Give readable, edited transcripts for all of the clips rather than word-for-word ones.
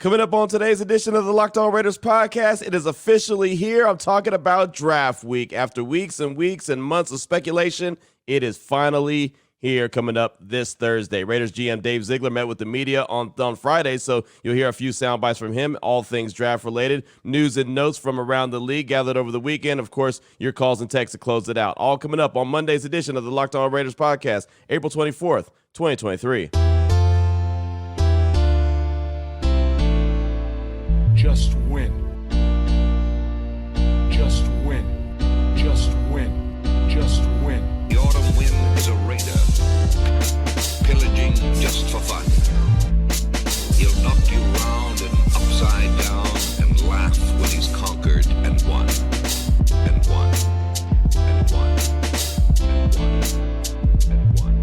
Coming up on today's edition of the Locked On Raiders podcast, it is officially here. I'm talking about draft week. After weeks and weeks and months of speculation, it is finally here coming up this Thursday. Raiders GM Dave Ziegler met with the media on Friday, so you'll hear a few sound bites from him, all things draft related, news and notes from around the league gathered over the weekend. Of course, your calls and texts to close it out. All coming up on Monday's edition of the Locked On Raiders podcast, April 24th, 2023. Just win. Just win. Just win. Just win. The autumn wind is a raider, pillaging just for fun. He'll knock you round and upside down and laugh when he's conquered and won. And won. And won. And won. And won.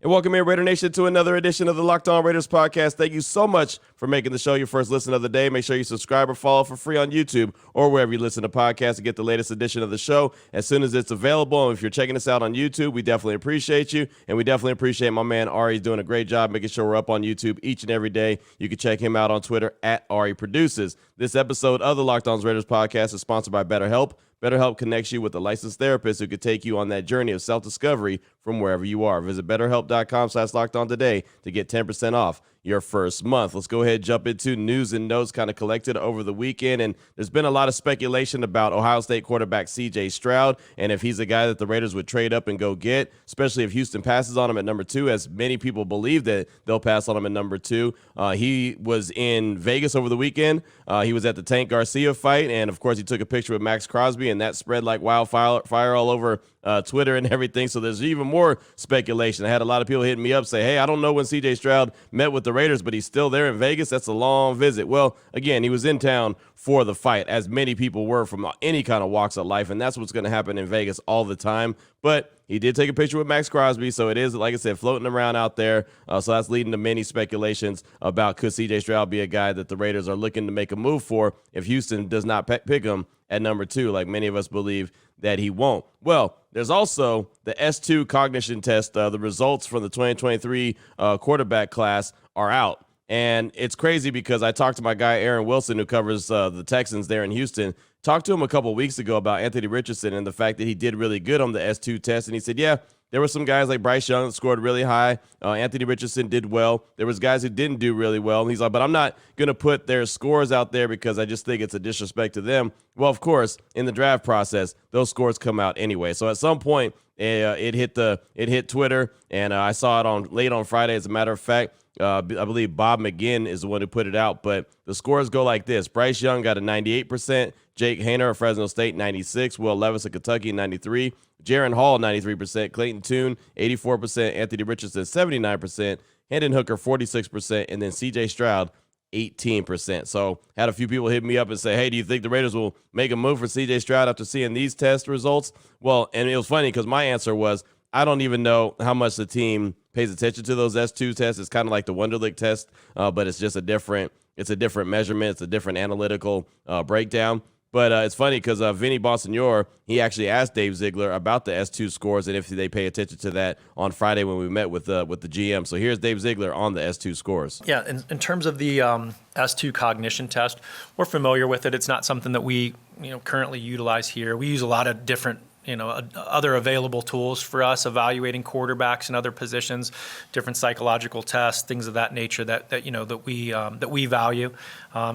And welcome in, Raider Nation, to another edition of the Locked On Raiders podcast. Thank you so much for making the show your first listen of the day. Make sure you subscribe or follow for free on YouTube or wherever you listen to podcasts to get the latest edition of the show as soon as it's available. And if you're checking us out on YouTube, we definitely appreciate you. And we definitely appreciate my man Ari. He's doing a great job making sure we're up on YouTube each and every day. You can check him out on Twitter at Ari Produces. This episode of the Locked On Raiders podcast is sponsored by BetterHelp. BetterHelp connects you with a licensed therapist who could take you on that journey of self-discovery from wherever you are. Visit BetterHelp.com/LockedOn today to get 10% off your first month. Let's go ahead and jump into news and notes kind of collected over the weekend. And there's been a lot of speculation about Ohio State quarterback C.J. Stroud and if he's a guy that the Raiders would trade up and go get, especially if Houston passes on him at number 2, as many people believe that they'll pass on him at number 2. He was in Vegas over the weekend. He was at the Tank Garcia fight. And, of course, he took a picture with Max Crosby, and that spread like wildfire all over Twitter and everything. So there's even more speculation. I had a lot of people hitting me up say, hey, I don't know when C.J. Stroud met with the Raiders, but he's still there in Vegas. That's a long visit. Well, again, he was in town for the fight, as many people were from any kind of walks of life, and that's what's going to happen in Vegas all the time. But he did take a picture with Max Crosby, so it is, like I said, floating around out there. So that's leading to many speculations about could C.J. Stroud be a guy that the Raiders are looking to make a move for if Houston does not pick him at number 2, like many of us believe that he won't. Well, there's also the S2 cognition test. The results from the 2023 quarterback class are out. And it's crazy because I talked to my guy Aaron Wilson, who covers the Texans there in Houston. Talked to him a couple weeks ago about Anthony Richardson and the fact that he did really good on the S2 test. And he said, yeah, there were some guys like Bryce Young that scored really high. Anthony Richardson did well. There was guys who didn't do really well. And he's like, but I'm not going to put their scores out there because I just think it's a disrespect to them. Well, of course, in the draft process, those scores come out anyway. So at some point, it hit Twitter, and I saw it late on Friday, as a matter of fact. I believe Bob McGinn is the one who put it out, but the scores go like this. Bryce Young got a 98%, Jake Haener of Fresno State, 96%, Will Levis of Kentucky, 93%, Jaron Hall, 93%, Clayton Tune, 84%, Anthony Richardson, 79%, Hendon Hooker, 46%, and then C.J. Stroud, 18%. So had a few people hit me up and say, hey, do you think the Raiders will make a move for C.J. Stroud after seeing these test results? Well, and it was funny because my answer was, I don't even know how much the team pays attention to those S2 tests. It's kind of like the Wonderlic test, but it's just a different measurement. It's a different analytical breakdown. But it's funny because Vinny Bonsignore, he actually asked Dave Ziegler about the S2 scores and if they pay attention to that on Friday when we met with the GM. So here's Dave Ziegler on the S2 scores. Yeah, in terms of the S2 cognition test, we're familiar with it. It's not something that we currently utilize here. We use a lot of different other available tools for us evaluating quarterbacks and other positions, different psychological tests, things of that nature that we value.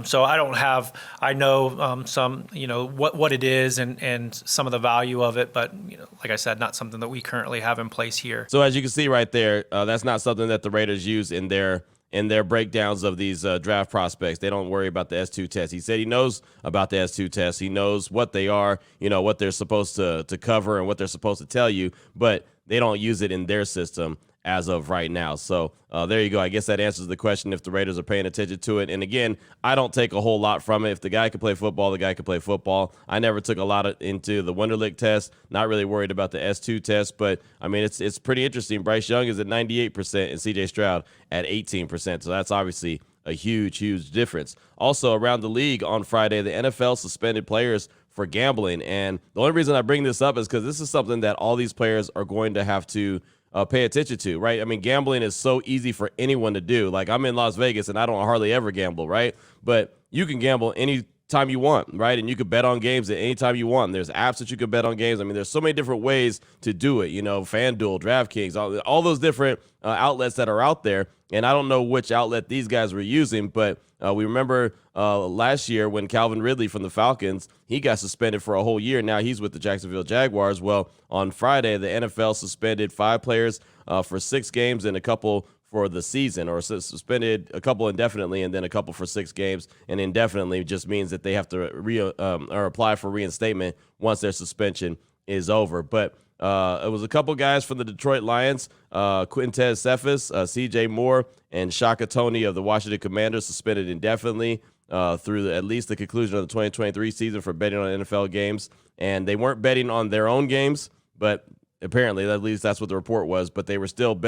So I know some, what it is and some of the value of it, but like I said, not something that we currently have in place here. So as you can see right there, that's not something that the Raiders use in their breakdowns of these draft prospects. They don't worry about the S2 test. He said he knows about the S2 test. He knows what they are, what they're supposed to cover and what they're supposed to tell you, but they don't use it in their system as of right now. So there you go. I guess that answers the question if the Raiders are paying attention to it. And again, I don't take a whole lot from it. If the guy can play football, the guy can play football. I never took a lot into the Wonderlic test, not really worried about the S2 test, but I mean, it's pretty interesting. Bryce Young is at 98% and CJ Stroud at 18%. So that's obviously a huge, huge difference. Also around the league on Friday, the NFL suspended players for gambling. And the only reason I bring this up is because this is something that all these players are going to have to pay attention to, right? I mean, gambling is so easy for anyone to do. Like, I'm in Las Vegas and I don't hardly ever gamble, right? But you can gamble any time you want, right? And you could bet on games at any time you want. There's apps that you can bet on games. I mean, there's so many different ways to do it, FanDuel, DraftKings, all those different outlets that are out there. And I don't know which outlet these guys were using, but we remember last year when Calvin Ridley from the Falcons, he got suspended for a whole year. Now he's with the Jacksonville Jaguars. Well, on Friday, the NFL suspended 5 players for 6 games and a couple for the season, or suspended a couple indefinitely and then a couple for 6 games. And indefinitely just means that they have to or apply for reinstatement once their suspension is over. But it was a couple guys from the Detroit Lions, Quintez Cephas, C.J. Moore, and Shaka Toney of the Washington Commanders suspended indefinitely through at least the conclusion of the 2023 season for betting on NFL games. And they weren't betting on their own games, but apparently, at least that's what the report was, but they were still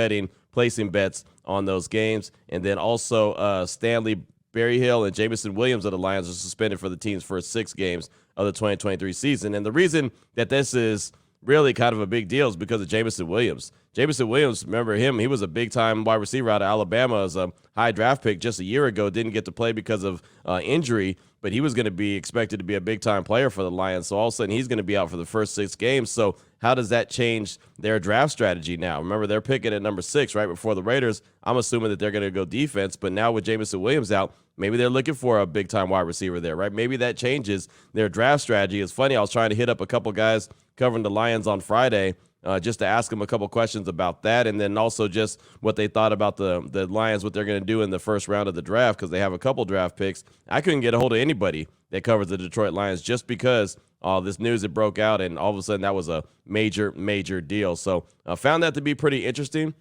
placing bets on those games. And then also Stanley Berryhill and Jameson Williams of the Lions are suspended for the team's first 6 games of the 2023 season. And the reason that this is really kind of a big deal is because of Jameson Williams. Jameson Williams, remember him, he was a big-time wide receiver out of Alabama as a high draft pick just a year ago, didn't get to play because of injury, but he was going to be expected to be a big-time player for the Lions, so all of a sudden he's going to be out for the first 6 games. So how does that change their draft strategy now? Remember, they're picking at number 6 right before the Raiders. I'm assuming that they're going to go defense, but now with Jameson Williams out, maybe they're looking for a big-time wide receiver there, right? Maybe that changes their draft strategy. It's funny, I was trying to hit up a couple guys covering the Lions on Friday just to ask them a couple questions about that, and then also just what they thought about the Lions, what they're going to do in the first round of the draft, because they have a couple draft picks. I couldn't get a hold of anybody that covers the Detroit Lions just because this news had broke out, and all of a sudden that was a major, major deal. So I found that to be pretty interesting.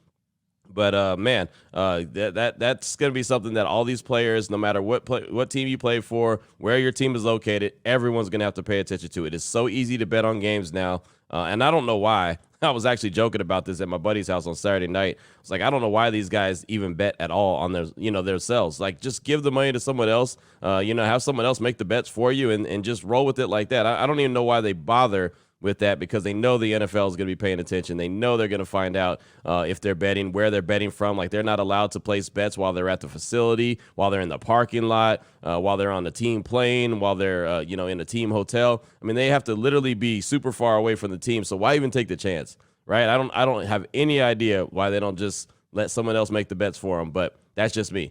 But, man, that's going to be something that all these players, no matter what team you play for, where your team is located, everyone's going to have to pay attention to. It is so easy to bet on games now, and I don't know why. I was actually joking about this at my buddy's house on Saturday night. I was like, I don't know why these guys even bet at all on their selves. Like, just give the money to someone else, have someone else make the bets for you and just roll with it like that. I don't even know why they bother with that, because they know the NFL is going to be paying attention. They know they're going to find out if they're betting, where they're betting from. Like, they're not allowed to place bets while they're at the facility, while they're in the parking lot, while they're on the team plane, while they're in a team hotel. I mean, they have to literally be super far away from the team. So why even take the chance, right? I don't have any idea why they don't just let someone else make the bets for them. But that's just me,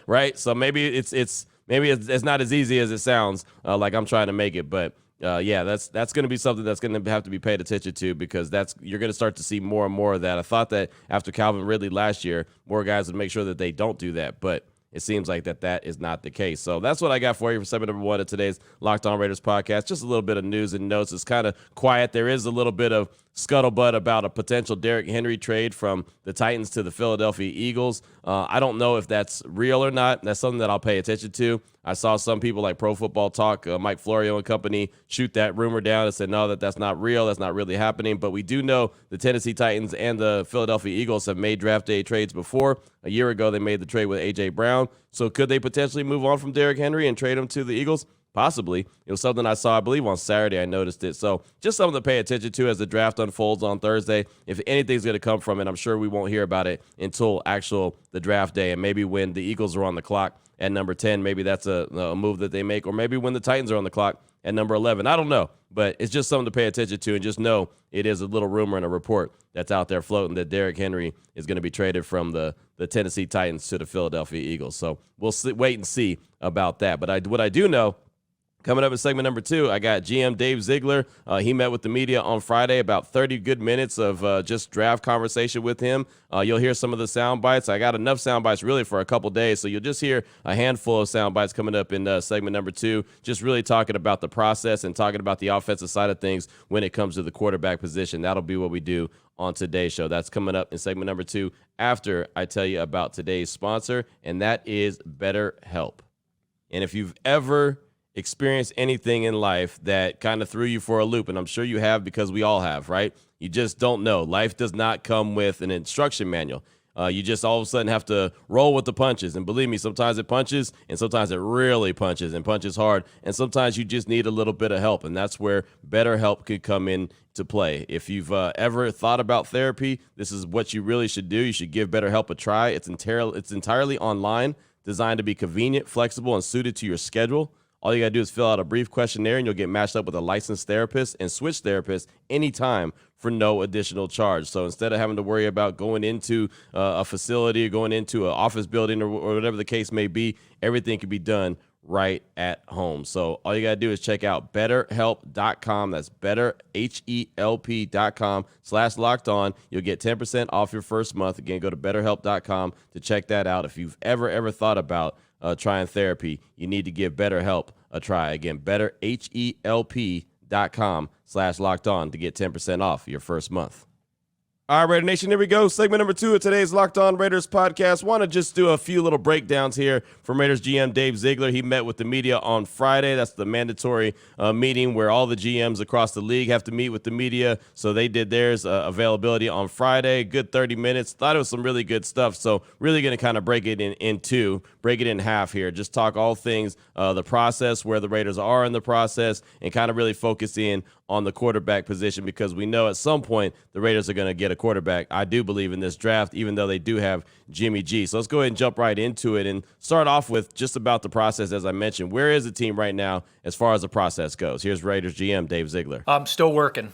right? So maybe it's not as easy as it sounds. Like I'm trying to make it, but. That's going to be something that's going to have to be paid attention to, because you're going to start to see more and more of that. I thought that after Calvin Ridley last year, more guys would make sure that they don't do that, but it seems like that is not the case. So that's what I got for you for segment number 1 of today's Locked On Raiders podcast. Just a little bit of news and notes. It's kind of quiet. There is a little bit of scuttlebutt about a potential Derrick Henry trade from the Titans to the Philadelphia Eagles. I don't know if that's real or not. That's something that I'll pay attention to. I saw some people like Pro Football Talk, Mike Florio and company, shoot that rumor down and said, no, that's not real. That's not really happening. But we do know the Tennessee Titans and the Philadelphia Eagles have made draft day trades before. A year ago, they made the trade with A.J. Brown. So could they potentially move on from Derrick Henry and trade him to the Eagles? Possibly. It was something I saw, I believe, on Saturday. I noticed it. So just something to pay attention to as the draft unfolds on Thursday. If anything's going to come from it, I'm sure we won't hear about it until the draft day, and maybe when the Eagles are on the clock at number 10, maybe that's a move that they make, or maybe when the Titans are on the clock at number 11. I don't know, but it's just something to pay attention to, and just know it is a little rumor and a report that's out there floating that Derrick Henry is going to be traded from the Tennessee Titans to the Philadelphia Eagles. So we'll wait and see about that. But what I do know, coming up in segment number 2, I got GM Dave Ziegler. He met with the media on Friday, about 30 good minutes of just draft conversation with him. You'll hear some of the sound bites. I got enough sound bites really for a couple days, so you'll just hear a handful of sound bites coming up in segment number 2, just really talking about the process and talking about the offensive side of things when it comes to the quarterback position. That'll be what we do on today's show. That's coming up in segment number 2 after I tell you about today's sponsor, and that is BetterHelp. And if you've ever experience anything in life that kind of threw you for a loop, and I'm sure you have, because we all have, right? You just don't know. Life does not come with an instruction manual. You just all of a sudden have to roll with the punches. And believe me, sometimes it punches, and sometimes it really punches and punches hard. And sometimes you just need a little bit of help. And that's where BetterHelp could come in to play. If you've ever thought about therapy, this is what you really should do. You should give BetterHelp a try. It's entirely online, designed to be convenient, flexible, and suited to your schedule. All you got to do is fill out a brief questionnaire, and you'll get matched up with a licensed therapist and switch therapists anytime for no additional charge. So instead of having to worry about going into a facility or going into an office building or whatever the case may be, everything can be done right at home. So all you got to do is check out betterhelp.com. That's betterhelp.com/lockedon. You'll get 10% off your first month. Again, go to betterhelp.com to check that out. If you've ever thought about trying therapy, you need to give BetterHelp a try. Again, betterhelp.com/lockedon to get 10% off your first month. All right, Raider Nation, here we go. Segment number 2 of today's Locked On Raiders podcast. Want to just do a few little breakdowns here from Raiders GM Dave Ziegler. He met with the media on Friday. That's the mandatory meeting where all the GMs across the league have to meet with the media. So they did theirs availability on Friday. Good 30 minutes. Thought it was some really good stuff. So really going to kind of break it in half here. Just talk all things the process, where the Raiders are in the process, and kind of really focus in on the quarterback position, because we know at some point the Raiders are going to get a quarterback. I do believe in this draft, even though they do have Jimmy G. So let's go ahead and jump right into it and start off with just about the process. As I mentioned, where is the team right now as far as the process goes? Here's Raiders GM Dave Ziegler. Still working.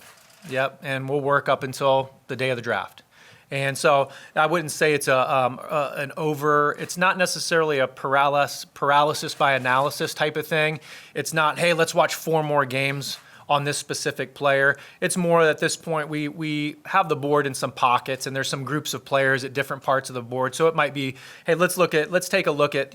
Yep, and we'll work up until the day of the draft. And so I wouldn't say it's it's not necessarily a paralysis by analysis type of thing. It's not, hey, let's watch 4 more games on this specific player. It's more at this point we have the board in some pockets, and there's some groups of players at different parts of the board. So it might be, hey, let's take a look at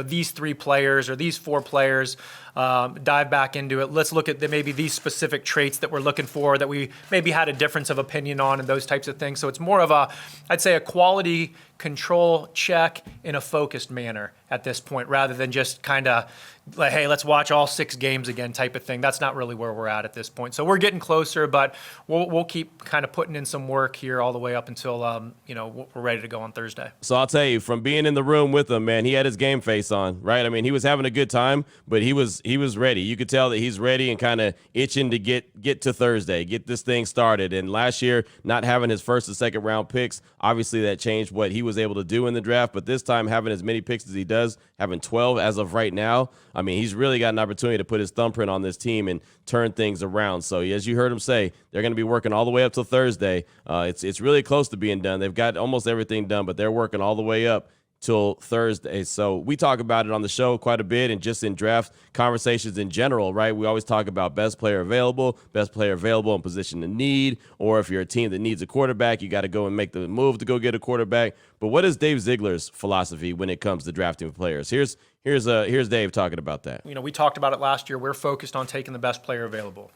these 3 players or these 4 players. Dive back into it. Let's look at maybe these specific traits that we're looking for that we maybe had a difference of opinion on, and those types of things. So it's more of I'd say a quality control check in a focused manner at this point, rather than just kind of like, hey, let's watch all 6 games again type of thing. That's not really where we're at this point. So we're getting closer, but we'll keep kind of putting in some work here all the way up until we're ready to go on Thursday. So I'll tell you, from being in the room with him, man, he had his game face on, right? I mean, he was having a good time, but he was ready. You could tell that he's ready and kind of itching to get to Thursday, get this thing started. And last year, not having his first and second round picks, obviously that changed what he was able to do in the draft. But this time, having as many picks as he does, having 12 as of right now, I mean, he's really got an opportunity to put his thumbprint on this team and turn things around. So as you heard him say, they're going to be working all the way up till Thursday. It's really close to being done. They've got almost everything done, but they're working all the way up till Thursday. So we talk about it on the show quite a bit, and just in draft conversations in general, right? We always talk about best player available in position of need, or if you're a team that needs a quarterback, you got to go and make the move to go get a quarterback. But what is Dave Ziegler's philosophy when it comes to drafting players? Here's Dave talking about that. We talked about it last year. We're focused on taking the best player available.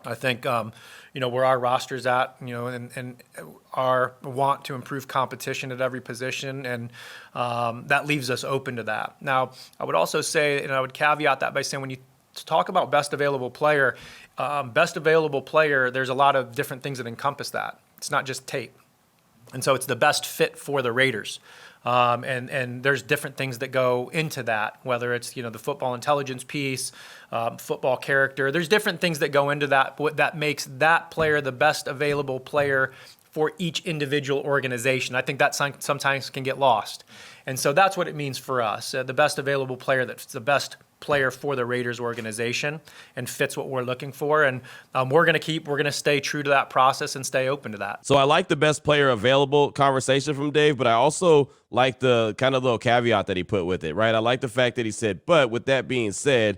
I think, where our roster's at, and our want to improve competition at every position, and that leaves us open to that. Now, I would also say, and I would caveat that by saying, when you talk about best available player, there's a lot of different things that encompass that. It's not just tape. And so it's the best fit for the Raiders. And there's different things that go into that, whether it's, the football intelligence piece, football character. There's different things that go into that, that makes that player the best available player for each individual organization. I think that sometimes can get lost. And so that's what it means for us, the best available player that's the best player for the Raiders organization and fits what we're looking for. And we're going to stay true to that process and stay open to that. So I like the best player available conversation from Dave, but I also like the kind of little caveat that he put with it, right? I like the fact that he said, but with that being said,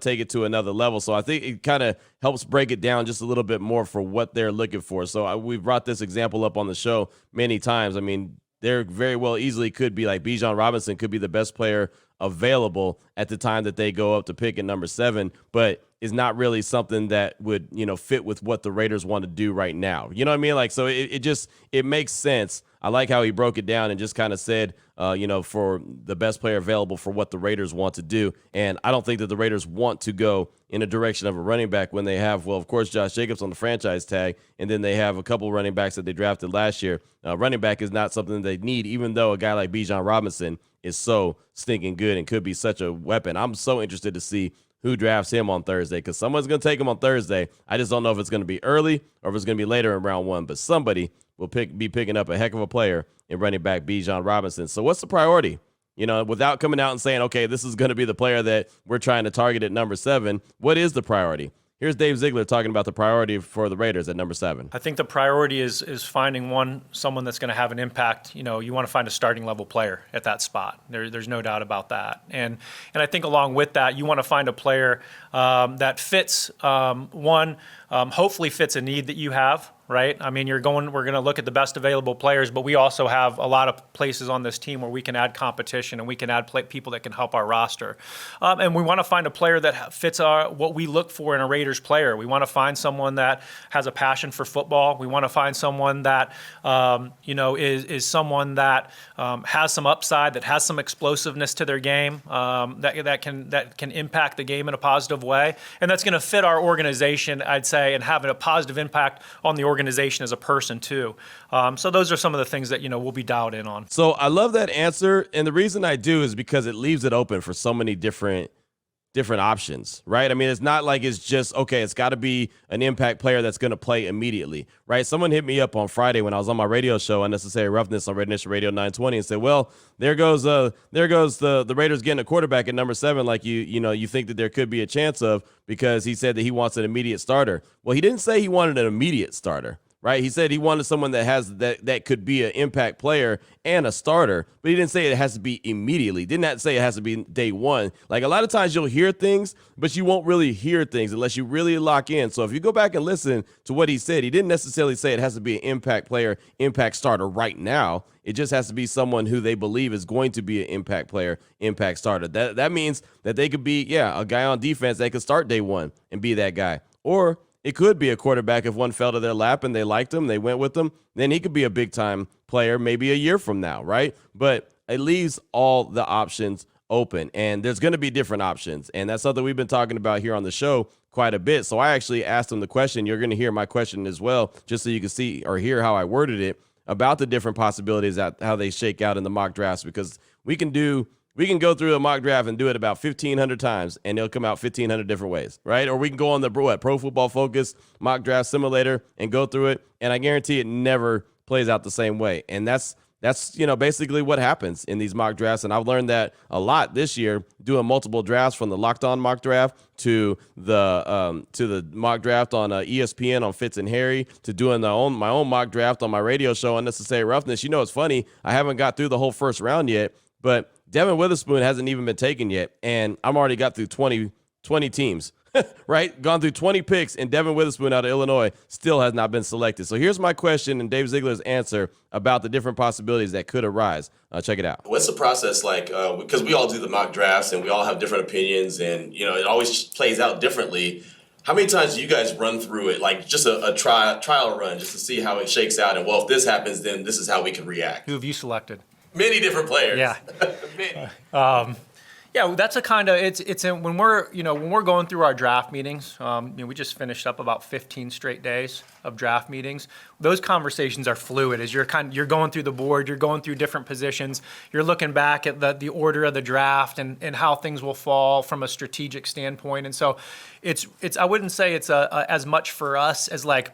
take it to another level. So I think it kind of helps break it down just a little bit more for what they're looking for. So we've brought this example up on the show many times. I mean, there very well easily could be like Bijan Robinson could be the best player available at the time that they go up to pick at number 7, but is not really something that would, fit with what the Raiders want to do right now. You know what I mean? Like, so it makes sense. I like how he broke it down and just kind of said, for the best player available for what the Raiders want to do. And I don't think that the Raiders want to go in a direction of a running back when they have, well, of course, Josh Jacobs on the franchise tag, and then they have a couple running backs that they drafted last year. Running back is not something they need, even though a guy like Bijan Robinson is so stinking good and could be such a weapon. I'm so interested to see who drafts him on Thursday, because someone's going to take him on Thursday. I just don't know if it's going to be early or if it's going to be later in round one, but somebody will be picking up a heck of a player in running back Bijan Robinson. So what's the priority? Without coming out and saying, okay, this is going to be the player that we're trying to target at number 7, what is the priority? Here's Dave Ziegler talking about the priority for the Raiders at number 7. I think the priority is finding someone that's going to have an impact. You want to find a starting level player at that spot. There's no doubt about that. And I think along with that, you want to find a player that fits hopefully fits a need that you have. Right? I mean, we're going to look at the best available players, but we also have a lot of places on this team where we can add competition and we can add people that can help our roster. And we want to find a player that fits what we look for in a Raiders player. We want to find someone that has a passion for football. We want to find someone that, is someone that has some upside, that has some explosiveness to their game, that can impact the game in a positive way. And that's going to fit our organization, I'd say, and have a positive impact on the organization as a person too. So those are some of the things that, we'll be dialed in on. So I love that answer. And the reason I do is because it leaves it open for so many different options, right? I mean, it's not like it's just, okay, it's got to be an impact player that's going to play immediately, right? Someone hit me up on Friday when I was on my radio show, Unnecessary Roughness on Red Nation Radio 920, and said, well, there goes the Raiders getting a quarterback at number 7, like you think that there could be a chance of, because he said that he wants an immediate starter. Well, he didn't say he wanted an immediate starter. Right? He said he wanted someone that has that could be an impact player and a starter, but he didn't say it has to be immediately. Did not say it has to be day one. Like, a lot of times you'll hear things, but you won't really hear things unless you really lock in. So if you go back and listen to what he said, he didn't necessarily say it has to be an impact player, impact starter right now. It just has to be someone who they believe is going to be an impact player, impact starter. That means that they could be, a guy on defense that could start day one and be that guy. Or it could be a quarterback if one fell to their lap and they liked him, they went with him, then he could be a big-time player maybe a year from now, right? But it leaves all the options open, and there's going to be different options, and that's something we've been talking about here on the show quite a bit. So I actually asked him the question. You're going to hear my question as well, just so you can see or hear how I worded it, about the different possibilities, how they shake out in the mock drafts, because we can go through a mock draft and do it about 1,500 times, and it'll come out 1,500 different ways, right? Or we can go on the Pro Football Focus mock draft simulator and go through it, and I guarantee it never plays out the same way. And that's basically what happens in these mock drafts. And I've learned that a lot this year, doing multiple drafts, from the Locked On mock draft to the mock draft on ESPN on Fitz and Harry, to doing my own mock draft on my radio show, Unnecessary Roughness. It's funny, I haven't got through the whole first round yet, but Devin Witherspoon hasn't even been taken yet, and I'm already got through 20 teams, right? Gone through 20 picks, and Devin Witherspoon out of Illinois still has not been selected. So here's my question and Dave Ziegler's answer about the different possibilities that could arise. Check it out. What's the process like? Because we all do the mock drafts, and we all have different opinions, and it always plays out differently. How many times do you guys run through it, like just a trial run, just to see how it shakes out? And, well, if this happens, then this is how we can react. Who have you selected? Many different players. Yeah. Many. That's a kind of when we're going through our draft meetings. We just finished up about 15 straight days of draft meetings. Those conversations are fluid as you're going through the board, you're going through different positions, you're looking back at the order of the draft and how things will fall from a strategic standpoint. And so it's I wouldn't say it's as much for us as like,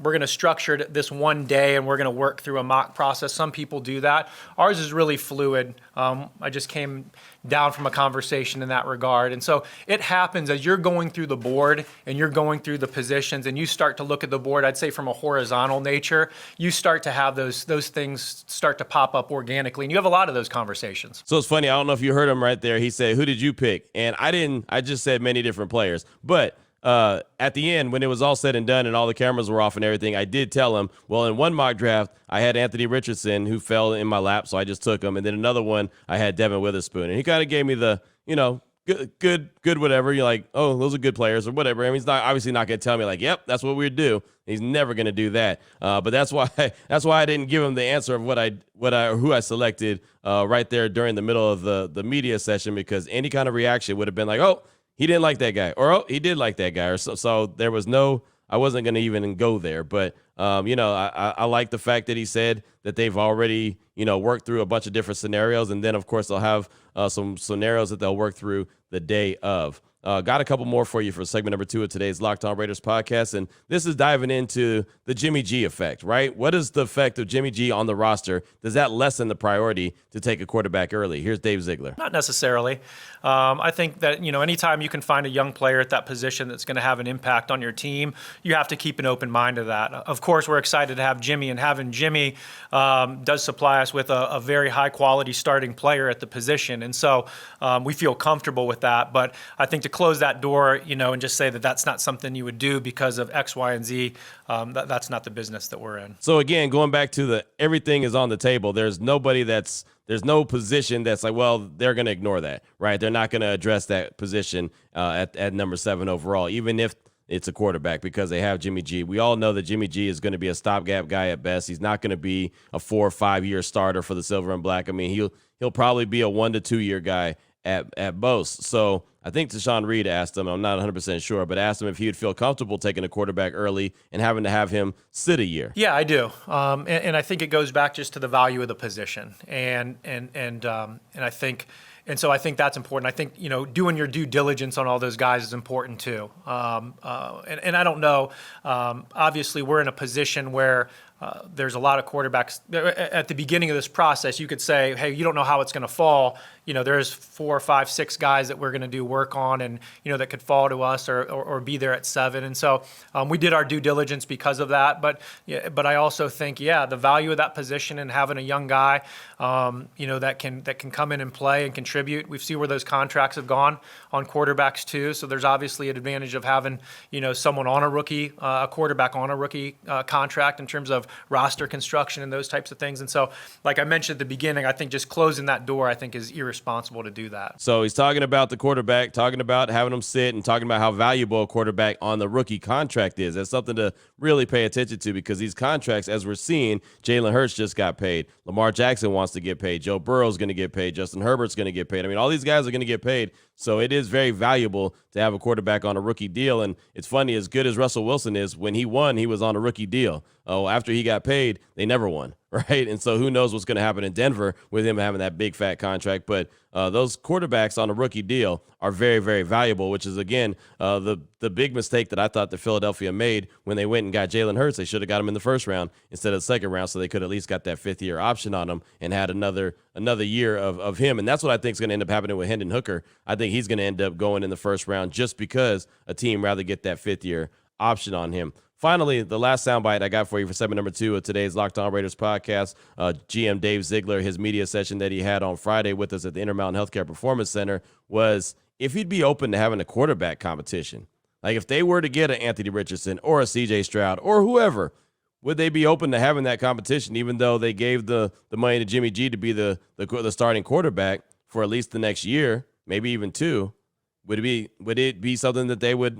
we're going to structure it this one day and we're going to work through a mock process. Some people do that. Ours is really fluid. I just came down from a conversation in that regard. And so it happens as you're going through the board and you're going through the positions and you start to look at the board, I'd say from a horizontal nature, you start to have those things start to pop up organically. And you have a lot of those conversations. So it's funny. I don't know if you heard him right there. He said, who did you pick? And I didn't. I just said many different players. But at the end, when it was all said and done and all the cameras were off and everything, I did tell him, well, in one mock draft, I had Anthony Richardson, who fell in my lap, so I just took him. And then another one, I had Devin Witherspoon. And he kind of gave me the, good good, whatever. You're like, oh, those are good players or whatever. I mean, he's not obviously not going to tell me like, yep, that's what we do. He's never going to do that. But that's why I didn't give him the answer of who I selected right there during the middle of the media session, because any kind of reaction would have been like, oh, he didn't like that guy, or oh, he did like that guy, or so there was no. I wasn't going to even go there, but I like the fact that he said that they've already worked through a bunch of different scenarios, and then of course they'll have some scenarios that they'll work through the day of. Got a couple more for you for segment number 2 of today's Locked On Raiders podcast, and this is diving into the Jimmy G effect, right? What is the effect of Jimmy G on the roster? Does that lessen the priority to take a quarterback early? Here's Dave Ziegler. Not necessarily. I think that, anytime you can find a young player at that position that's going to have an impact on your team, you have to keep an open mind to that. Of course, we're excited to have Jimmy, and having Jimmy does supply us with a very high-quality starting player at the position. And so we feel comfortable with that. But I think to close that door, and just say that that's not something you would do because of X, Y, and Z, that's not the business that we're in. So again, going back to everything is on the table. There's no position that's like, well, they're going to ignore that, right? They're not going to address that position at number 7 overall, even if it's a quarterback, because they have Jimmy G. We all know that Jimmy G is going to be a stopgap guy at best. He's not going to be a 4 or 5 year starter for the Silver and Black. I mean, he'll probably be a 1 to 2 year guy at most. So I think Tashawn Reed asked him, I'm not 100% sure, but asked him if he would feel comfortable taking a quarterback early and having to have him sit a year. Yeah, I do. And I think it goes back just to the value of the position. And I think, and so I think that's important. I think, doing your due diligence on all those guys is important too. And I don't know, obviously we're in a position where there's a lot of quarterbacks. At the beginning of this process, you could say, hey, you don't know how it's going to fall. There's 4, 5, 6 guys that we're going to do work on, and, that could fall to us or be there at 7. And so we did our due diligence because of that. But I also think, the value of that position and having a young guy, that can come in and play and contribute. We see where those contracts have gone on quarterbacks too. So there's obviously an advantage of having, someone on a quarterback on a rookie contract in terms of roster construction and those types of things. And so, like I mentioned at the beginning, I think just closing that door, I think, is irresponsible to do that. So he's talking about the quarterback, talking about having him sit, and talking about how valuable a quarterback on the rookie contract is. That's something to really pay attention to, because these contracts, as we're seeing, Jalen Hurts just got paid. Lamar Jackson wants to get paid. Joe Burrow's going to get paid. Justin Herbert's going to get paid. I mean, all these guys are going to get paid. So it is very valuable to have a quarterback on a rookie deal. And it's funny, as good as Russell Wilson is, when he won, he was on a rookie deal. Oh, after he got paid, they never won, right? And so who knows what's going to happen in Denver with him having that big fat contract. But those quarterbacks on a rookie deal are very, very valuable, which is, again, the big mistake that I thought that Philadelphia made when they went and got Jalen Hurts. They should have got him in the first round instead of the second round, so they could at least got that 5th year option on him and had another year of him. And that's what I think is going to end up happening with Hendon Hooker. I think he's going to end up going in the first round just because a team rather get that 5th year option on him. Finally, the last soundbite I got for you for segment number 2 of today's Locked On Raiders podcast, GM Dave Ziegler, his media session that he had on Friday with us at the Intermountain Healthcare Performance Center, was if he'd be open to having a quarterback competition. Like if they were to get an Anthony Richardson or a CJ Stroud or whoever, would they be open to having that competition, even though they gave the money to Jimmy G to be the starting quarterback for at least the next year, maybe even 2? Would it be something that they would,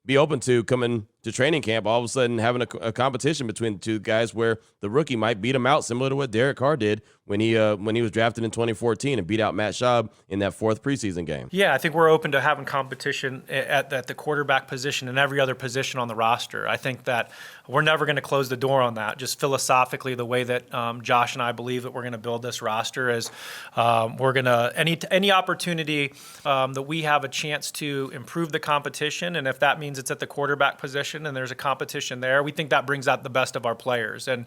be open to coming to training camp, all of a sudden having a competition between the two guys where the rookie might beat him out, similar to what Derek Carr did when he was drafted in 2014 and beat out Matt Schaub in that 4th preseason game? Yeah, I think we're open to having competition at the quarterback position and every other position on the roster. I think that we're never going to close the door on that. Just philosophically, the way that Josh and I believe that we're going to build this roster is we're going to any opportunity that we have a chance to improve the competition, and if that means it's at the quarterback position and there's a competition there, we think that brings out the best of our players. And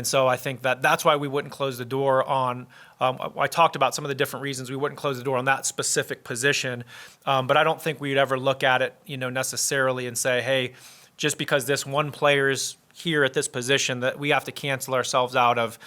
so I think that's why we wouldn't close the door on I talked about some of the different reasons we wouldn't close the door on that specific position, but I don't think we'd ever look at it, necessarily and say, hey, just because this one player's here at this position, that we have to cancel ourselves out of,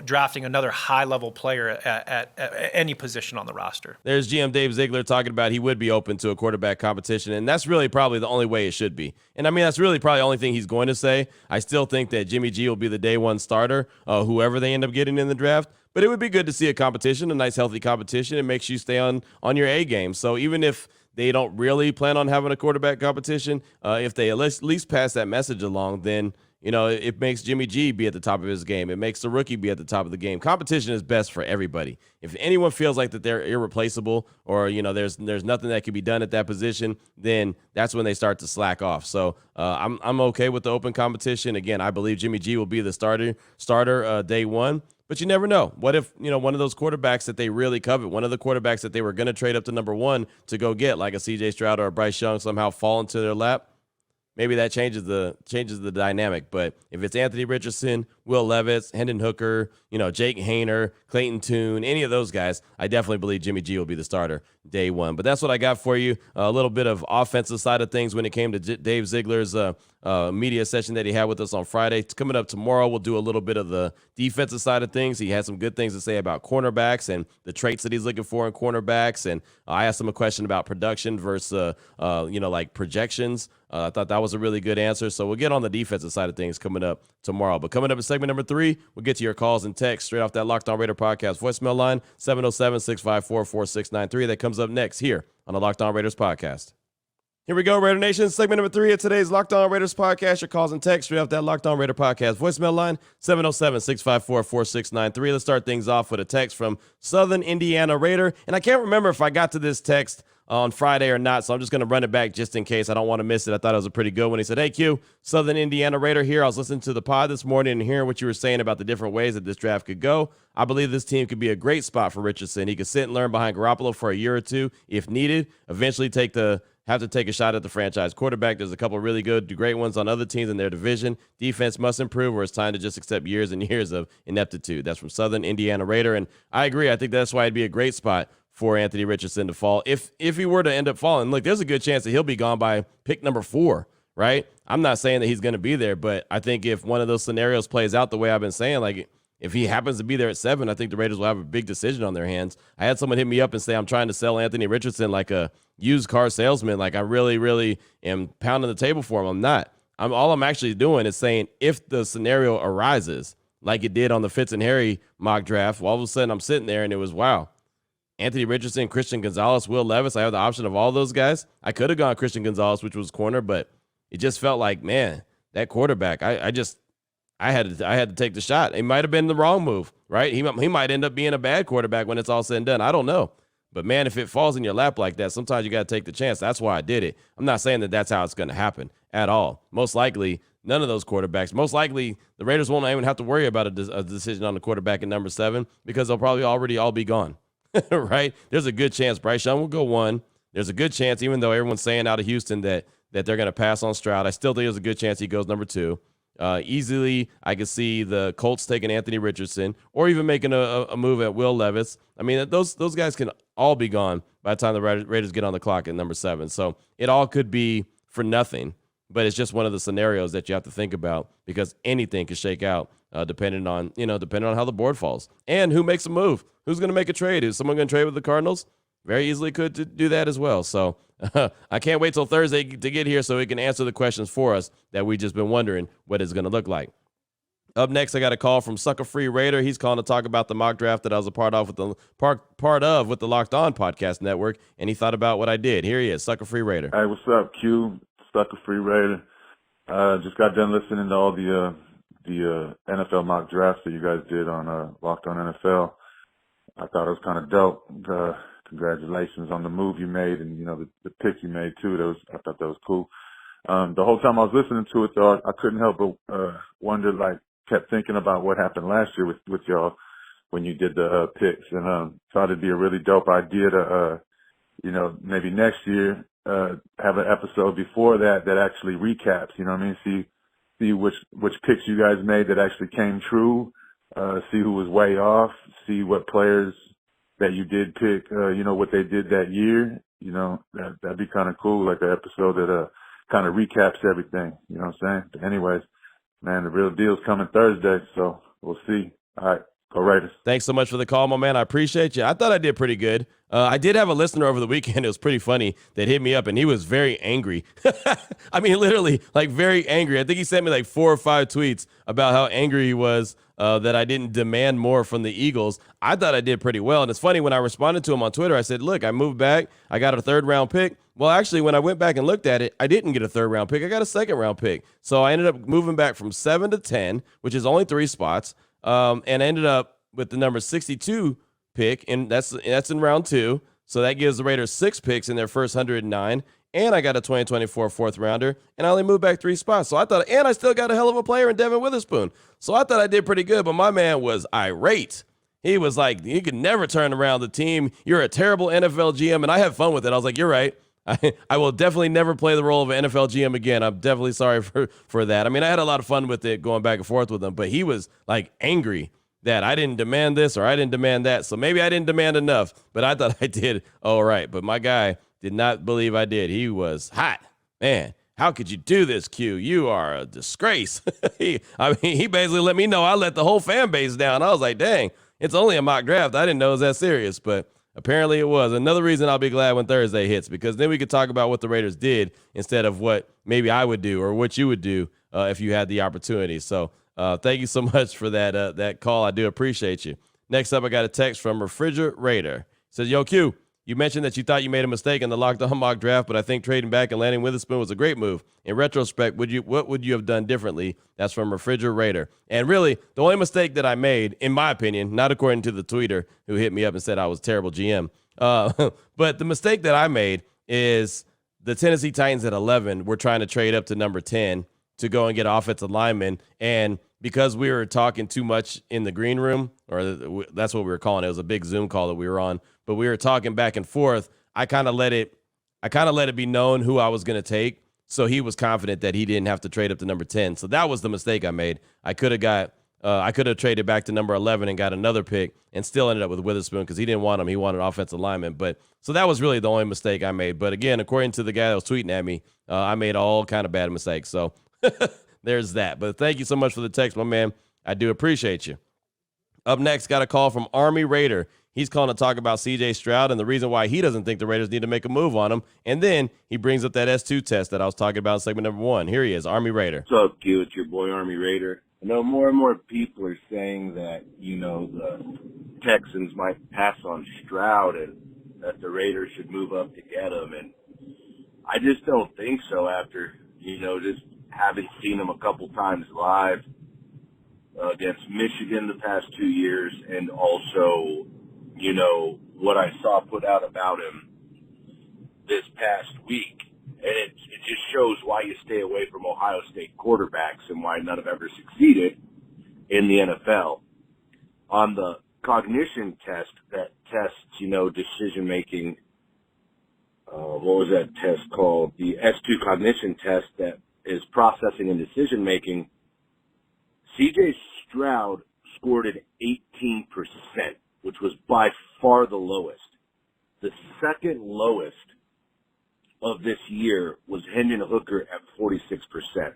drafting another high-level player at any position on the roster. There's GM Dave Ziegler talking about he would be open to a quarterback competition, and that's really probably the only way it should be. And, I mean, that's really probably the only thing he's going to say. I still think that Jimmy G will be the day 1 starter, whoever they end up getting in the draft. But it would be good to see a competition, a nice, healthy competition. It makes you stay on your A game. So even if they don't really plan on having a quarterback competition, if they at least pass that message along, then it makes Jimmy G be at the top of his game. It makes the rookie be at the top of the game. Competition is best for everybody. If anyone feels like that they're irreplaceable or, there's nothing that can be done at that position, then that's when they start to slack off. So I'm okay with the open competition. Again, I believe Jimmy G will be the starter day one. But you never know. What if, one of those quarterbacks that they really covet, one of the quarterbacks that they were going to trade up to number one to go get, like a C.J. Stroud or a Bryce Young, somehow fall into their lap? Maybe that changes the dynamic. But if it's Anthony Richardson, Will Levis, Hendon Hooker, Jake Hayner, Clayton Tune, any of those guys, I definitely believe Jimmy G will be the starter day one. But that's what I got for you. A little bit of offensive side of things when it came to Dave Ziegler's media session that he had with us on Friday. It's coming up tomorrow, we'll do a little bit of the defensive side of things. He had some good things to say about cornerbacks and the traits that he's looking for in cornerbacks. And I asked him a question about production versus, like projections. I thought that was a really good answer. So we'll get on the defensive side of things coming up tomorrow. But coming up in segment number 3, we'll get to your calls and texts straight off that Locked On Raider podcast voicemail line, 707-654-4693. That comes up next here on the Locked On Raiders podcast. Here we go, Raider Nation. Segment number 3 of today's Locked On Raiders podcast. Your calls and texts straight off that Locked On Raider podcast voicemail line, 707-654-4693. Let's start things off with a text from Southern Indiana Raider. And I can't remember if I got to this text on Friday or not, so I'm just going to run it back just in case. I don't want to miss it. I thought it was a pretty good one. He said, "Hey, Q, Southern Indiana Raider here. I was listening to the pod this morning and hearing what you were saying about the different ways that this draft could go. I believe this team could be a great spot for Richardson. He could sit and learn behind Garoppolo for a year or two if needed, eventually have to take a shot at the franchise quarterback. There's a couple of really great ones on other teams in their division. Defense must improve or it's time to just accept years and years of ineptitude." That's from Southern Indiana Raider, and I agree. I think that's why it'd be a great spot for Anthony Richardson to fall. If he were to end up falling, look, there's a good chance that he'll be gone by pick number 4, right? I'm not saying that he's going to be there, but I think if one of those scenarios plays out the way I've been saying, like if he happens to be there at 7, I think the Raiders will have a big decision on their hands. I had someone hit me up and say I'm trying to sell Anthony Richardson like a used car salesman. Like I really, really am pounding the table for him. I'm not. All I'm actually doing is saying if the scenario arises like it did on the Fitz and Harry mock draft, well, all of a sudden I'm sitting there and it was, wow, Anthony Richardson, Christian Gonzalez, Will Levis. I have the option of all those guys. I could have gone Christian Gonzalez, which was corner, but it just felt like, man, that quarterback. I had to take the shot. It might have been the wrong move, right? He might end up being a bad quarterback when it's all said and done. I don't know. But, man, if it falls in your lap like that, sometimes you got to take the chance. That's why I did it. I'm not saying that that's how it's going to happen at all. Most likely, none of those quarterbacks. Most likely, the Raiders won't even have to worry about a decision on the quarterback at number 7 because they'll probably already all be gone. Right? There's a good chance Bryce Young will go 1. There's a good chance, even though everyone's saying out of Houston that they're going to pass on Stroud, I still think there's a good chance he goes number 2. Easily, I could see the Colts taking Anthony Richardson or even making a move at Will Levis. I mean, those guys can all be gone by the time the Raiders get on the clock at number 7. So it all could be for nothing, but it's just one of the scenarios that you have to think about because anything could shake out depending on how the board falls and who makes a move. Who's going to make a trade? Is someone going to trade with the Cardinals? Very easily could do that as well. So I can't wait till Thursday to get here so he can answer the questions for us that we've just been wondering what it's going to look like. Up next, I got a call from Sucker Free Raider. He's calling to talk about the mock draft that I was a part of with the Locked On Podcast Network, and he thought about what I did. Here he is, Sucker Free Raider. Hey, what's up, Q? Sucker Free Raider. Just got done listening to all the NFL mock drafts that you guys did on Locked On NFL. I thought it was kind of dope. Congratulations on the move you made and, the pick you made, too. I thought that was cool. The whole time I was listening to it, though, I couldn't help but wonder, kept thinking about what happened last year with y'all when you did the picks. And thought it'd be a really dope idea to, maybe next year have an episode before that actually recaps, see which picks you guys made that actually came true, see who was way off, see what players that you did pick, what they did that year, that'd be kind of cool, like an episode that kind of recaps everything, you know what I'm saying? But anyways, man, the real deal's coming Thursday, so we'll see. All right, Go Raiders. Thanks so much for the call, my man. I appreciate you. I thought I did pretty good. I did have a listener over the weekend. It was pretty funny that hit me up, and he was very angry. I mean, literally, like very angry. I think he sent me like 4 or 5 tweets about how angry he was that I didn't demand more from the Eagles. I thought I did pretty well. And it's funny, when I responded to him on Twitter, I said, look, I moved back. I got a 3rd-round pick. Well, actually, when I went back and looked at it, I didn't get a 3rd-round pick. I got a 2nd-round pick. So I ended up moving back from 7 to 10, which is only 3 spots, and I ended up with the number 62 pick, and that's in round 2. So that gives the Raiders 6 picks in their first 109, and I got a 2024 4th rounder, and I only moved back 3 spots. So I thought, and I still got a hell of a player in Devin Witherspoon. So I thought I did pretty good, but my man was irate. He was like, you can never turn around the team. You're a terrible NFL GM, and I had fun with it. I was like, you're right. I will definitely never play the role of an NFL GM again. I'm definitely sorry for that. I mean, I had a lot of fun with it going back and forth with him, but he was like angry that I didn't demand this or I didn't demand that. So maybe I didn't demand enough, but I thought I did all right. But my guy did not believe I did. He was hot. Man, how could you do this, Q? You are a disgrace. He basically let me know I let the whole fan base down. I was like, dang, it's only a mock draft. I didn't know it was that serious, but apparently it was. Another reason I'll be glad when Thursday hits, because then we could talk about what the Raiders did instead of what maybe I would do or what you would do if you had the opportunity. So thank you so much for that call. I do appreciate you. Next up, I got a text from Refrigerator. It says, yo, Q, you mentioned that you thought you made a mistake in the Locked On mock draft, but I think trading back and landing Witherspoon was a great move. In retrospect, what would you have done differently? That's from Refrigerator. And really, the only mistake that I made, in my opinion, not according to the tweeter who hit me up and said I was a terrible GM, but the mistake that I made is the Tennessee Titans at 11 were trying to trade up to number 10 to go and get offensive linemen. And because we were talking too much in the green room, or that's what we were calling it. It was a big Zoom call that we were on, but we were talking back and forth. I kind of let it be known who I was going to take. So he was confident that he didn't have to trade up to number 10. So that was the mistake I made. I could have traded back to number 11 and got another pick and still ended up with Witherspoon because he didn't want him. He wanted offensive lineman. But so that was really the only mistake I made. But again, according to the guy that was tweeting at me, I made all kind of bad mistakes. So there's that. But thank you so much for the text, my man. I do appreciate you. Up next, got a call from Army Raider. He's calling to talk about C.J. Stroud and the reason why he doesn't think the Raiders need to make a move on him. And then he brings up that S2 test that I was talking about in segment number 1. Here he is, Army Raider. What's up, Q? It's your boy, Army Raider. I know more and more people are saying that, the Texans might pass on Stroud and that the Raiders should move up to get him. And I just don't think so after, just having seen him a couple times live against Michigan the past 2 years, and also, what I saw put out about him this past week. And it just shows why you stay away from Ohio State quarterbacks and why none have ever succeeded in the NFL. On the cognition test that tests, decision-making, what was that test called? The S2 cognition test that is processing and decision-making, C.J. Stroud scored at 18%, which was by far the lowest. The second lowest of this year was Hendon Hooker at 46%.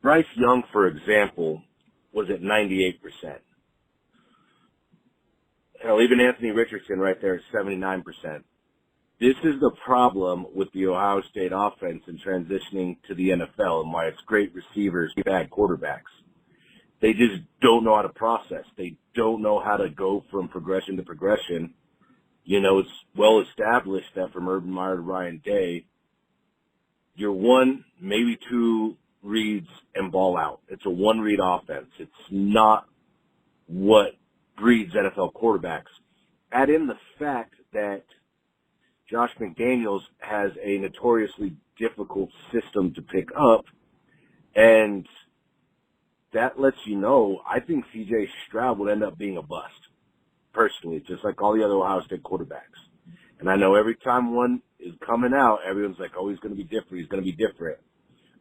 Bryce Young, for example, was at 98%. Hell, even Anthony Richardson right there at 79%. This is the problem with the Ohio State offense and transitioning to the NFL and why it's great receivers, bad quarterbacks. They just don't know how to process. They don't know how to go from progression to progression. It's well established that from Urban Meyer to Ryan Day, you're 1, maybe 2 reads and ball out. It's a 1-read offense. It's not what breeds NFL quarterbacks. Add in the fact that Josh McDaniels has a notoriously difficult system to pick up, and that lets you know I think C.J. Stroud would end up being a bust, personally, just like all the other Ohio State quarterbacks. And I know every time one is coming out, everyone's like, oh, he's going to be different, he's going to be different.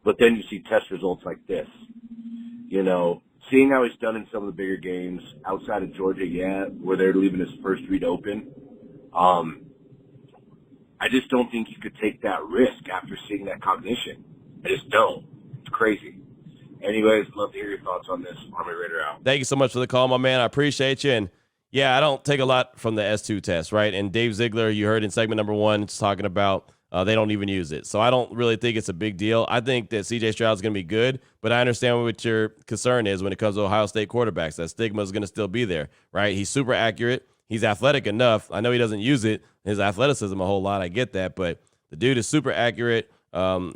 But then you see test results like this. Seeing how he's done in some of the bigger games outside of Georgia, where they're leaving his first read open, I just don't think you could take that risk after seeing that cognition. I just don't. It's crazy. Anyways, love to hear your thoughts on this. Army Raider out. Thank you so much for the call, my man. I appreciate you. And yeah, I don't take a lot from the S2 test, right? And Dave Ziegler, you heard in segment number 1, it's talking about they don't even use it. So I don't really think it's a big deal. I think that C.J. Stroud is going to be good, but I understand what your concern is when it comes to Ohio State quarterbacks. That stigma is going to still be there, right? He's super accurate. He's athletic enough. I know he doesn't use it, his athleticism a whole lot. I get that, but the dude is super accurate.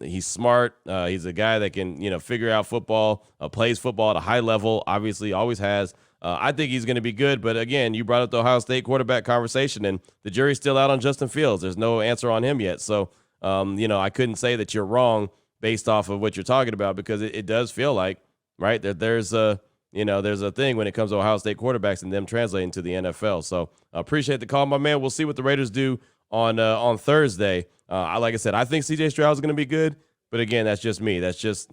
He's smart. He's a guy that can, figure out football, plays football at a high level, obviously always has. I think he's going to be good, but again, you brought up the Ohio State quarterback conversation, and the jury's still out on Justin Fields. There's no answer on him yet. So, I couldn't say that you're wrong based off of what you're talking about, because it does feel like, right, there's a thing when it comes to Ohio State quarterbacks and them translating to the NFL. So I appreciate the call, my man. We'll see what the Raiders do on Thursday. Like I said, I think C.J. Stroud is going to be good, but again, that's just me. That's just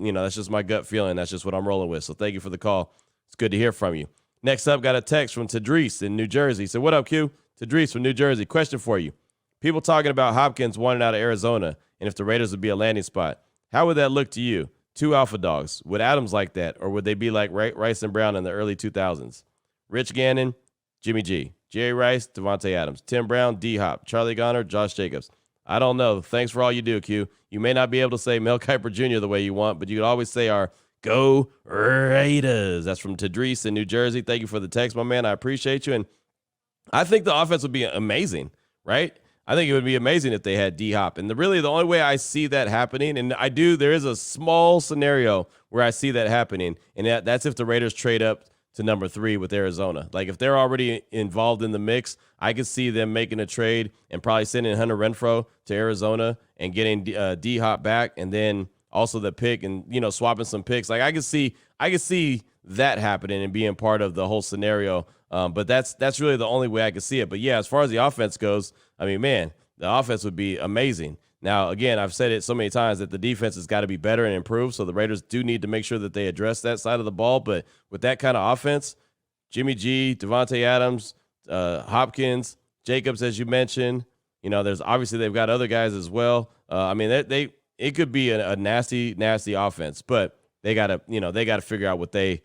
my gut feeling. That's just what I'm rolling with. So thank you for the call. It's good to hear from you. Next up, got a text from Tadrees in New Jersey. So what up, Q? Tadrees from New Jersey. Question for you. People talking about Hopkins wanting out of Arizona, and if the Raiders would be a landing spot. How would that look to you? 2 alpha dogs. Would Adams like that, or would they be like Rice and Brown in the early 2000s? Rich Gannon, Jimmy G, Jerry Rice, Devontae Adams, Tim Brown, D-Hop, Charlie Goddard, Josh Jacobs. I don't know. Thanks for all you do, Q. You may not be able to say Mel Kiper Jr. the way you want, but you could always say our Go Raiders. That's from Tadrees in New Jersey. Thank you for the text, my man. I appreciate you. And I think the offense would be amazing, right? I think it would be amazing if they had D-Hop. And the only way I see that happening, and there is a small scenario where I see that happening, and that's if the Raiders trade up to number 3 with Arizona. Like, if they're already involved in the mix, I could see them making a trade and probably sending Hunter Renfrow to Arizona and getting D-Hop back, and then also the pick and, swapping some picks. Like, I could see that happening and being part of the whole scenario. But that's really the only way I could see it. But yeah, as far as the offense goes, I mean, man, the offense would be amazing. Now, again, I've said it so many times that the defense has got to be better and improve. So the Raiders do need to make sure that they address that side of the ball. But with that kind of offense, Jimmy G, Devontae Adams, Hopkins, Jacobs, as you mentioned, there's obviously they've got other guys as well. I mean, it could be a nasty, nasty offense, but they got to figure out what they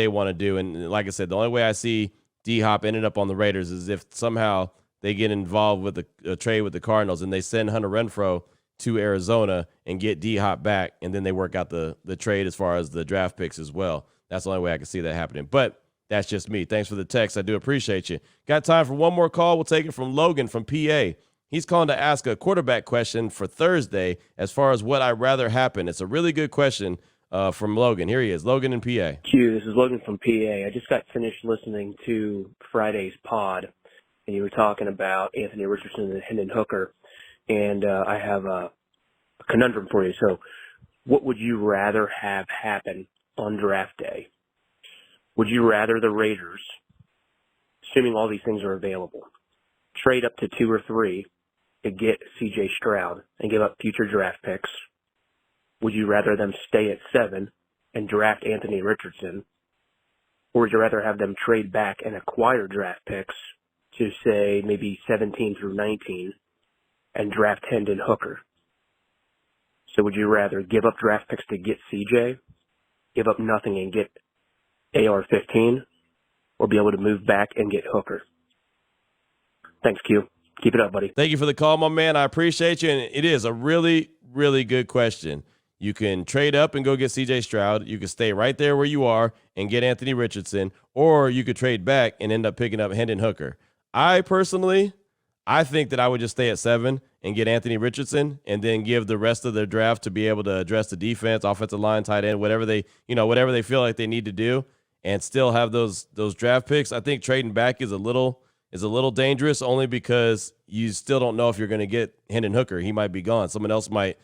want to do. And like I said, the only way I see D-Hop ended up on the Raiders is if somehow they get involved with a trade with the Cardinals and they send Hunter Renfrow to Arizona and get D-Hop back, and then they work out the trade as far as the draft picks as well. That's the only way I can see that happening. But that's just me. Thanks for the text. I do appreciate you. Got time for one more call. We'll take it from Logan from PA. He's calling to ask a quarterback question for Thursday as far as what I'd rather happen. It's a really good question from Logan. Here he is, Logan in PA. Q, this is Logan from PA. I just got finished listening to Friday's pod, and you were talking about Anthony Richardson and Hendon Hooker, and I have a conundrum for you. So what would you rather have happen on draft day? Would you rather the Raiders, assuming all these things are available, trade up to 2 or 3 to get C.J. Stroud and give up future draft picks? Would you rather them stay at 7 and draft Anthony Richardson? Or would you rather have them trade back and acquire draft picks to, say, maybe 17 through 19 and draft Hendon Hooker? So would you rather give up draft picks to get CJ, give up nothing and get AR-15, or be able to move back and get Hooker? Thanks, Q. Keep it up, buddy. Thank you for the call, my man. I appreciate you. And it is a really, really good question. You can trade up and go get C.J. Stroud. You can stay right there where you are and get Anthony Richardson, or you could trade back and end up picking up Hendon Hooker. I think that I would just stay at 7 and get Anthony Richardson and then give the rest of their draft to be able to address the defense, offensive line, tight end, whatever they feel like they need to do, and still have those draft picks. I think trading back is a little dangerous, only because you still don't know if you're going to get Hendon Hooker. He might be gone. Someone else might,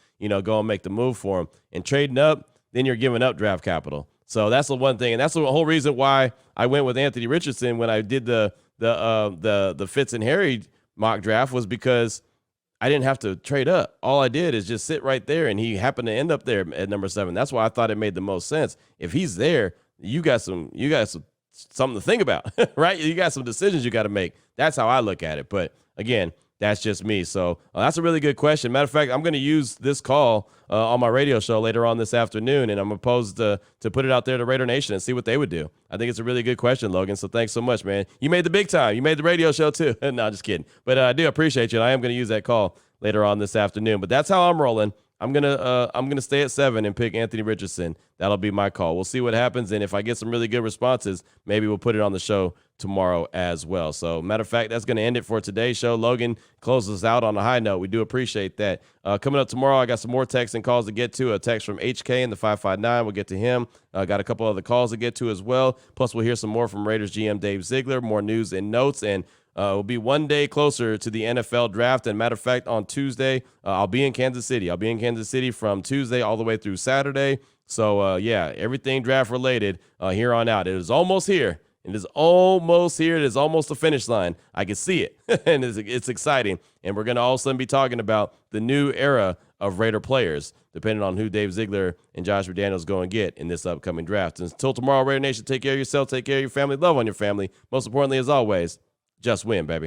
go and make the move for him. And trading up, then you're giving up draft capital. So that's the one thing, and that's the whole reason why I went with Anthony Richardson when I did the Fitz and Harry mock draft, was because I didn't have to trade up. All I did is just sit right there, and he happened to end up there at number 7. That's why I thought it made the most sense. If he's there, you got something to think about, right? You got some decisions you got to make. That's how I look at it. But again, that's just me. So that's a really good question. Matter of fact, I'm going to use this call on my radio show later on this afternoon, and I'm opposed to put it out there to Raider Nation and see what they would do. I think it's a really good question, Logan. So thanks so much, man. You made the big time. You made the radio show too. No, just kidding. But I do appreciate you, and I am going to use that call later on this afternoon. But that's how I'm rolling. I'm gonna stay at 7 and pick Anthony Richardson. That'll be my call. We'll see what happens, and if I get some really good responses, maybe we'll put it on the show tomorrow as well. So, matter of fact, that's gonna end it for today's show. Logan closes us out on a high note. We do appreciate that. Coming up tomorrow, I got some more texts and calls to get to. A text from HK in the 559. We'll get to him. Got a couple other calls to get to as well. Plus, we'll hear some more from Raiders GM Dave Ziegler. More news and notes, and we'll be one day closer to the NFL draft. And matter of fact, on Tuesday, I'll be in Kansas City. I'll be in Kansas City from Tuesday all the way through Saturday. So, yeah, everything draft related here on out. It is almost here. It is almost here. It is almost the finish line. I can see it, and it's exciting. And we're going to all of a sudden be talking about the new era of Raider players, depending on who Dave Ziegler and Josh McDaniels go and get in this upcoming draft. Until tomorrow, Raider Nation, take care of yourself, take care of your family, love on your family. Most importantly, as always, just win, baby.